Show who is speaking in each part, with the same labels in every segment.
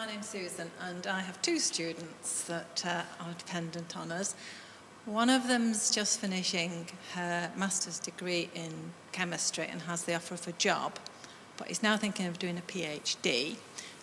Speaker 1: my name's Susan, and I have two students that are dependent on us. One of them's just finishing her master's degree in chemistry and has the offer of a job, but he's now thinking of doing a PhD.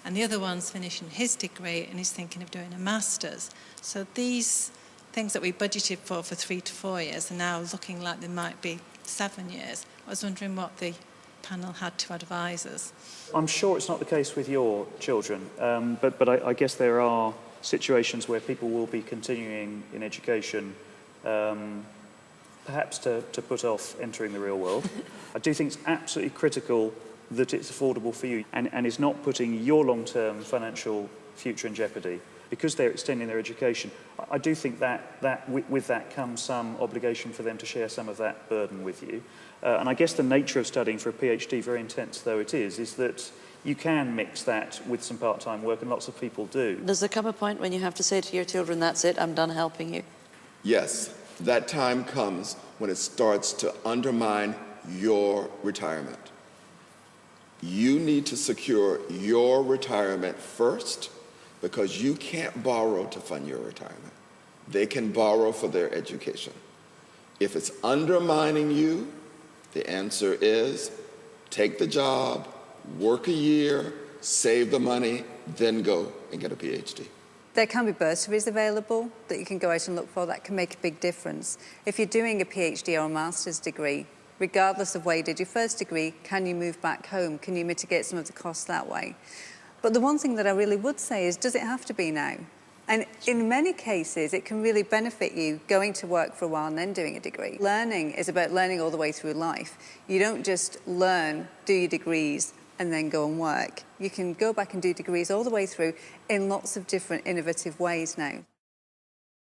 Speaker 1: And the other one's finishing his degree and he's thinking of doing a master's. So these things that we budgeted for 3 to 4 years are now looking like they might be 7 years. I was wondering what the panel had to advise us.
Speaker 2: I'm sure it's not the case with your children, but I guess there are situations where people will be continuing in education, perhaps to put off entering the real world. I do think it's absolutely critical that it's affordable for you and is not putting your long-term financial future in jeopardy. Because they're extending their education, I do think that with that comes some obligation for them to share some of that burden with you. And I guess the nature of studying for a PhD, very intense though it is that you can mix that with some part-time work, and lots of people do.
Speaker 3: Does there come a point when you have to say to your children, that's it, I'm done helping you?
Speaker 4: Yes, that time comes when it starts to undermine your retirement. You need to secure your retirement first, because you can't borrow to fund your retirement. They can borrow for their education. If it's undermining you, the answer is take the job, work a year, save the money, then go and get a PhD.
Speaker 5: There can be bursaries available that you can go out and look for. That can make a big difference. If you're doing a PhD or a master's degree, regardless of where you did your first degree, can you move back home? Can you mitigate some of the costs that way? But the one thing that I really would say is, does it have to be now? And in many cases, it can really benefit you going to work for a while and then doing a degree. Learning is about learning all the way through life. You don't just learn, do your degrees, and then go and work. You can go back and do degrees all the way through in lots of different innovative ways now.